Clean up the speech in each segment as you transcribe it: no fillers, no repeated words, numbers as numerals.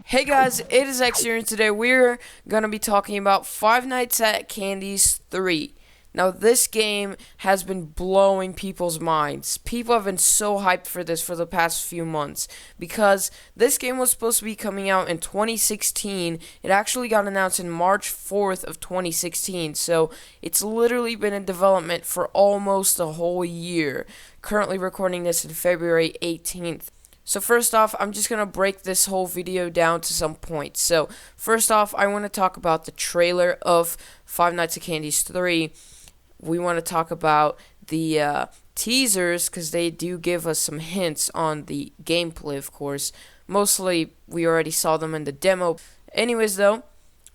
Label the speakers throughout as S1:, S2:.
S1: Hey guys, it is Xzee, and today we're gonna be talking about Five Nights at Candy's 3. Now, this game has been blowing people's minds. People have been so hyped for this for the past few months because this game was supposed to be coming out in 2016. It actually got announced in March 4th of 2016, so it's literally been in development for almost a whole year. Currently recording this in February 18th. So first off, I'm just going to break this whole video down to some points. So first off, I want to talk about the trailer of Five Nights at Candy's 3. We want to talk about the teasers because they do give us some hints on the gameplay, of course. Mostly, we already saw them in the demo. Anyways, though,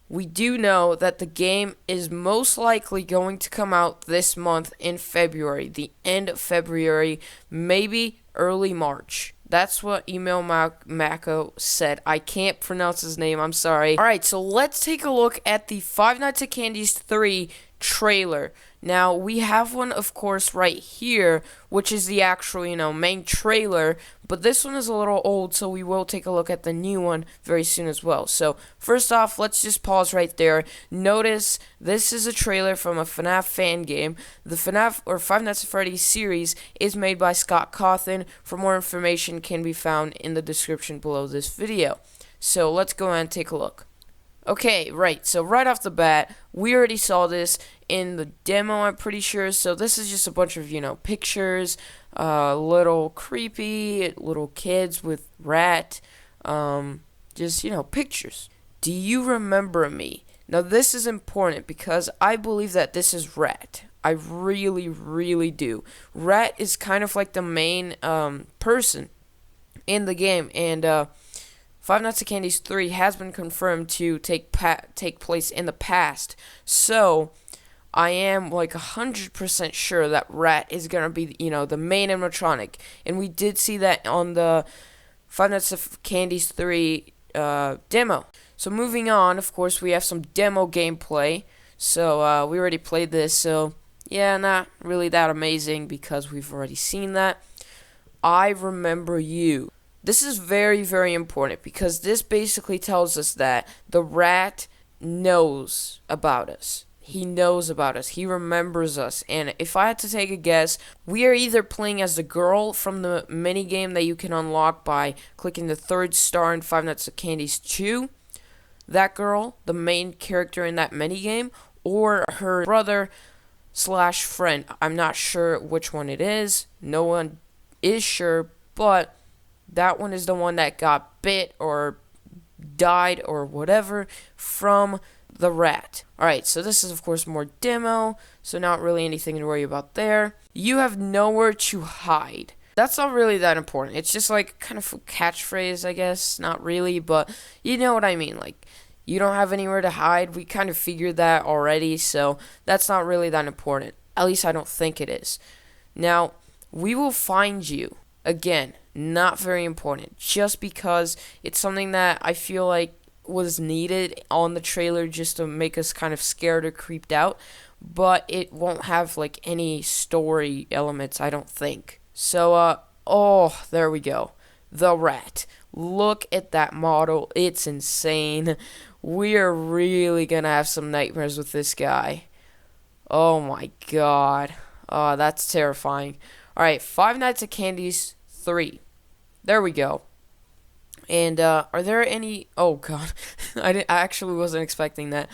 S1: we do know that the game is most likely going to come out this month in February. The end of February, maybe early March. That's what Email Mako said. I can't pronounce his name, I'm sorry. Alright, so let's take a look at the Five Nights at Candy's 3 trailer. Now, we have one, of course, right here, which is the actual, main trailer, but this one is a little old, so we will take a look at the new one very soon as well. So, first off, let's just pause right there. Notice, this is a trailer from a FNAF fan game. The FNAF, or Five Nights at Freddy's series, is made by Scott Cawthon. For more information, can be found in the description below this video. So, let's go and take a look. Okay, right, so right off the bat, we already saw this in the demo, I'm pretty sure, so this is just a bunch of, pictures, little creepy, little kids with rat, just, pictures. Do you remember me? Now, this is important because I believe that this is Rat. I really, really do. Rat is kind of like the main, person in the game, and, Five Nights at Candy's 3 has been confirmed to take place in the past, so I am like 100% sure that Rat is gonna be, the main animatronic, and we did see that on the Five Nights at Candy's 3 demo. So moving on, of course, we have some demo gameplay. So we already played this, so yeah, not really that amazing because we've already seen that. I remember you. This is very, very important because this basically tells us that the rat knows about us. He knows about us. He remembers us. And if I had to take a guess, we are either playing as the girl from the minigame that you can unlock by clicking the third star in Five Nights at Candy's 2. That girl, the main character in that minigame, or her brother/friend. I'm not sure which one it is. No one is sure, but that one is the one that got bit or died or whatever from the rat. Alright, so this is of course more demo, so not really anything to worry about there. You have nowhere to hide. That's not really that important. It's just like kind of a catchphrase, I guess. Not really, but you know what I mean. Like, you don't have anywhere to hide. We kind of figured that already, so that's not really that important. At least I don't think it is. Now, we will find you. Again, not very important, just because it's something that I feel like was needed on the trailer just to make us kind of scared or creeped out, but it won't have like any story elements, I don't think. So, oh, there we go. The rat. Look at that model. It's insane. We are really gonna have some nightmares with this guy. Oh my god. Oh, that's terrifying. Alright, Five Nights at Candy's 3. There we go. And, are there any... Oh, God. I actually wasn't expecting that.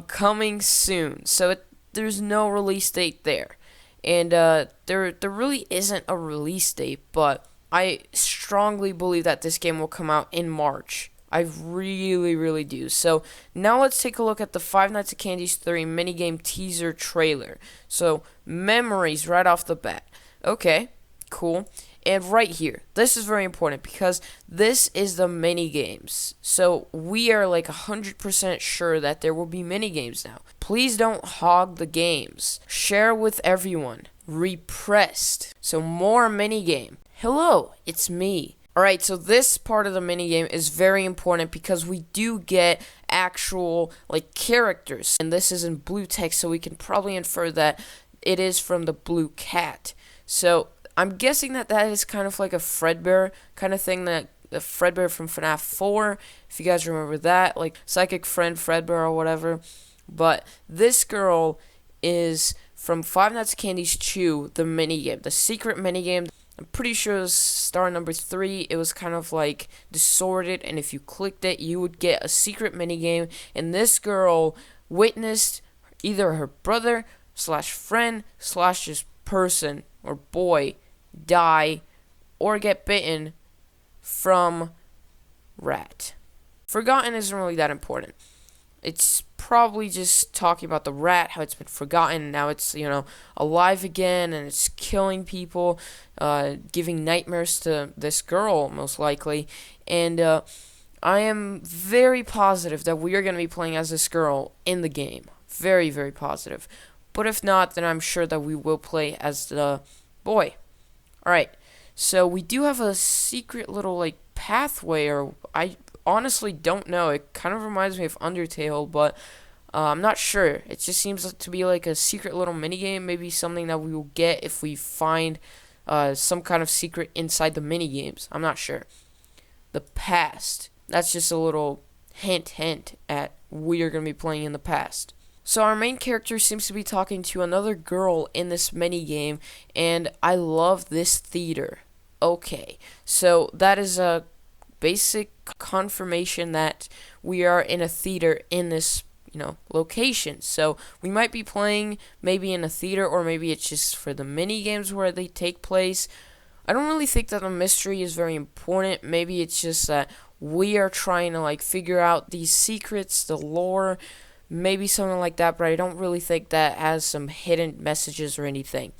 S1: Coming soon. So, there's no release date there. And, there really isn't a release date, but I strongly believe that this game will come out in March. I really, really do. So, now let's take a look at the Five Nights at Candy's 3 minigame teaser trailer. So, memories right off the bat. Okay, cool. And right here, this is very important because this is the mini games. So we are like 100% sure that there will be mini games now. Please don't hog the games. Share with everyone. Repressed. So more mini game. Hello, it's me. Alright, so this part of the minigame is very important because we do get actual, like, characters. And this is in blue text, so we can probably infer that it is from the blue cat. So, I'm guessing that that is kind of like a Fredbear kind of thing that the Fredbear from FNAF 4, if you guys remember that, like Psychic Friend Fredbear or whatever. But this girl is from Five Nights at Candy's Chew, the minigame, the secret minigame. I'm pretty sure it was star number 3. It was kind of like distorted, and if you clicked it, you would get a secret minigame. And this girl witnessed either her brother slash friend slash just person or boy die or get bitten from rat. Forgotten isn't really that important. It's probably just talking about the rat, how it's been forgotten. Now it's, alive again, and it's killing people, giving nightmares to this girl, most likely. And I am very positive that we are going to be playing as this girl in the game. Very, very positive. But if not, then I'm sure that we will play as the boy. Alright, so we do have a secret little, pathway, or I honestly don't know. It kind of reminds me of Undertale, but I'm not sure. It just seems to be like a secret little minigame, maybe something that we will get if we find some kind of secret inside the minigames. I'm not sure. The past. That's just a little hint at we are going to be playing in the past. So our main character seems to be talking to another girl in this minigame, and I love this theater. Okay, so that is a basic confirmation that we are in a theater in this, location. So we might be playing maybe in a theater, or maybe it's just for the mini games where they take place. I don't really think that the mystery is very important. Maybe it's just that we are trying to figure out these secrets, the lore, maybe something like that, but I don't really think that has some hidden messages or anything.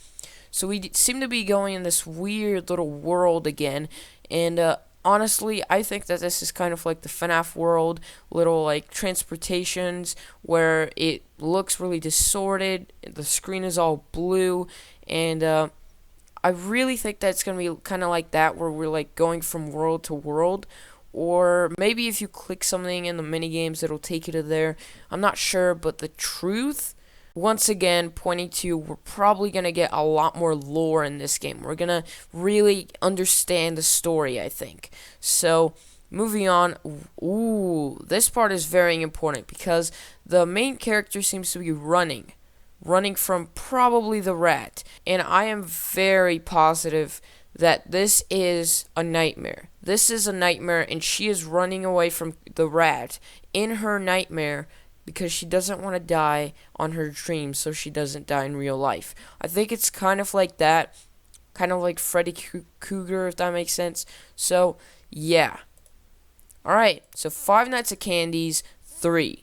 S1: So we seem to be going in this weird little world again, and honestly, I think that this is kind of like the FNAF world, little transportations where it looks really distorted, the screen is all blue, and I really think that it's going to be kind of like that, where we're going from world to world. Or maybe if you click something in the minigames, it'll take you to there. I'm not sure, but the truth, once again, pointing to we're probably going to get a lot more lore in this game. We're going to really understand the story, I think. So, moving on. Ooh, this part is very important because the main character seems to be running from probably the rat. And I am very positive that this is a nightmare. This is a nightmare, and she is running away from the rat in her nightmare because she doesn't want to die on her dream, so she doesn't die in real life. I think it's kind of like that, kind of like Freddy Krueger, if that makes sense. So, yeah. Alright, so Five Nights at Candy's 3.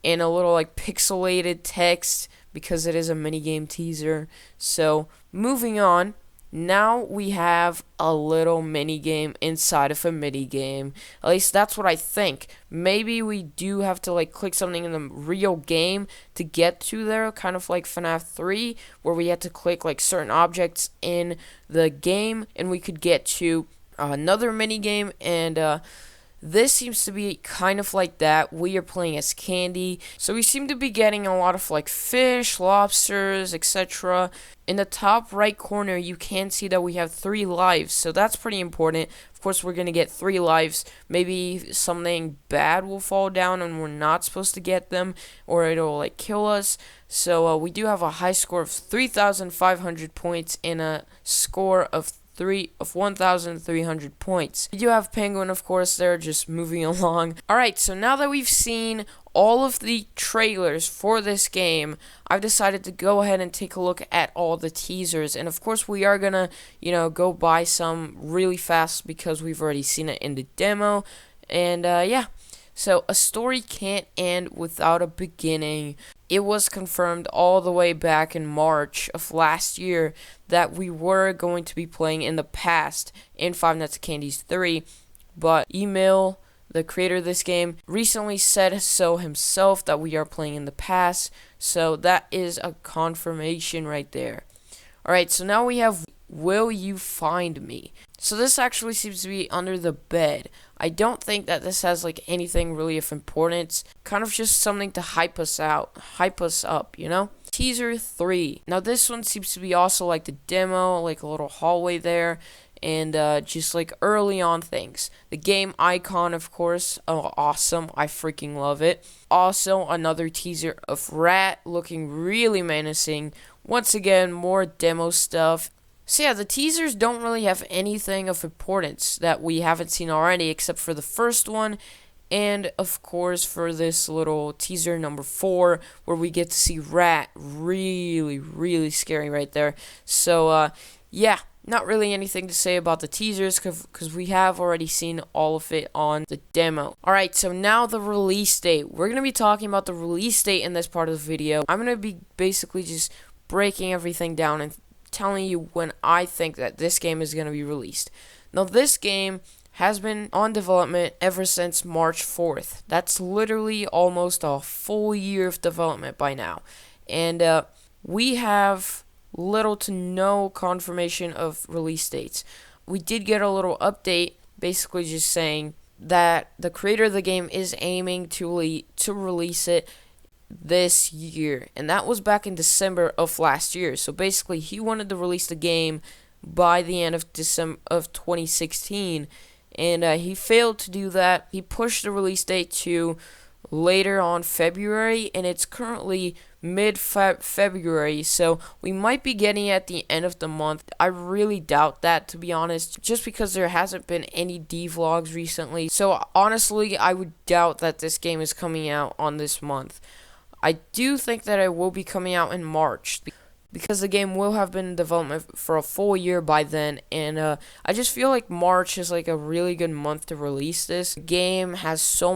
S1: And a little pixelated text because it is a minigame teaser. So, moving on. Now we have a little minigame inside of a minigame. At least that's what I think. Maybe we do have to click something in the real game to get to there, kind of like FNAF 3, where we had to click certain objects in the game, and we could get to another minigame, and this seems to be kind of like that. We are playing as Candy, so we seem to be getting a lot of fish, lobsters, etc. In the top right corner, you can see that we have 3 lives, so that's pretty important. Of course, we're going to get 3 lives. Maybe something bad will fall down and we're not supposed to get them, or it'll kill us. So we do have a high score of 3,500 points and a score of 1,300 points. We do have Penguin, of course, there, just moving along. Alright, so now that we've seen all of the trailers for this game, I've decided to go ahead and take a look at all the teasers. And of course, we are gonna, go buy some really fast because we've already seen it in the demo. And yeah. So, a story can't end without a beginning. It was confirmed all the way back in March of last year that we were going to be playing in the past in Five Nights at Candy's 3, but Emil, the creator of this game, recently said so himself that we are playing in the past, so that is a confirmation right there. Alright, so now we have Will You Find Me? So this actually seems to be under the bed. I don't think that this has anything really of importance. Kind of just something to hype us up, Teaser 3. Now this one seems to be also like the demo, a little hallway there. and just like early on things. The game icon, of course, oh, awesome. I freaking love it. Also, another teaser of Rat looking really menacing. Once again, more demo stuff. So yeah, the teasers don't really have anything of importance that we haven't seen already, except for the first one, and of course for this little teaser number 4, where we get to see Rat. Really scary right there. So yeah, not really anything to say about the teasers because we have already seen all of it on the demo. Alright, so now the release date. We're going to be talking about the release date in this part of the video. I'm going to be basically just breaking everything down and telling you when I think that this game is going to be released. Now, this game has been on development ever since March 4th. That's literally almost a full year of development by now. And we have little to no confirmation of release dates. We did get a little update basically just saying that the creator of the game is aiming to release it this year, and that was back in December of last year. So basically he wanted to release the game by the end of December of 2016, and he failed to do that. He pushed the release date to later on February, and it's currently mid-February, so we might be getting it at the end of the month. I really doubt that, to be honest, just because there hasn't been any D-vlogs recently. So honestly, I would doubt that this game is coming out on this month. I do think that it will be coming out in March, because the game will have been in development for a full year by then, and I just feel like March is like a really good month to release this. The game has so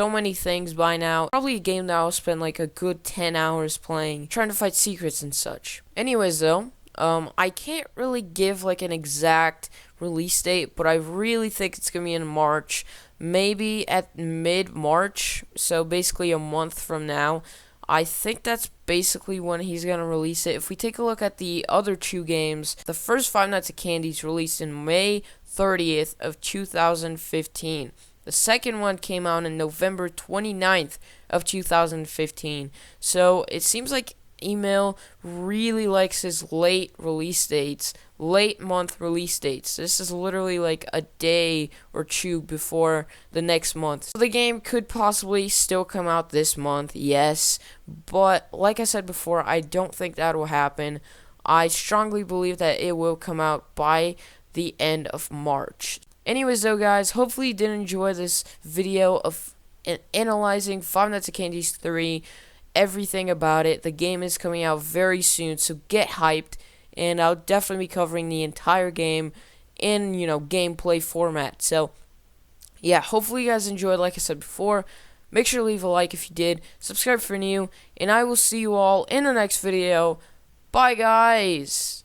S1: many things by now. Probably a game that I'll spend like a good 10 hours playing, trying to fight secrets and such. Anyways though, I can't really give like an exact release date, but I really think it's gonna be in March, maybe at mid-March, so basically a month from now. I think that's basically when he's going to release it. If we take a look at the other 2 games, the first Five Nights at Candy's released in May 30th of 2015. The second one came out in November 29th of 2015. So it seems like Email really likes his late release dates, late month release dates. This is literally like a day or 2 before the next month. So the game could possibly still come out this month, yes, but like I said before, I don't think that will happen. I strongly believe that it will come out by the end of March. Anyways though guys, hopefully you did enjoy this video of analyzing Five Nights at Candy's 3, everything about it. The game is coming out very soon, so get hyped, and I'll definitely be covering the entire game in, gameplay format. So yeah, hopefully you guys enjoyed. Like I said before, make sure to leave a like if you did, subscribe for new, and I will see you all in the next video. Bye guys.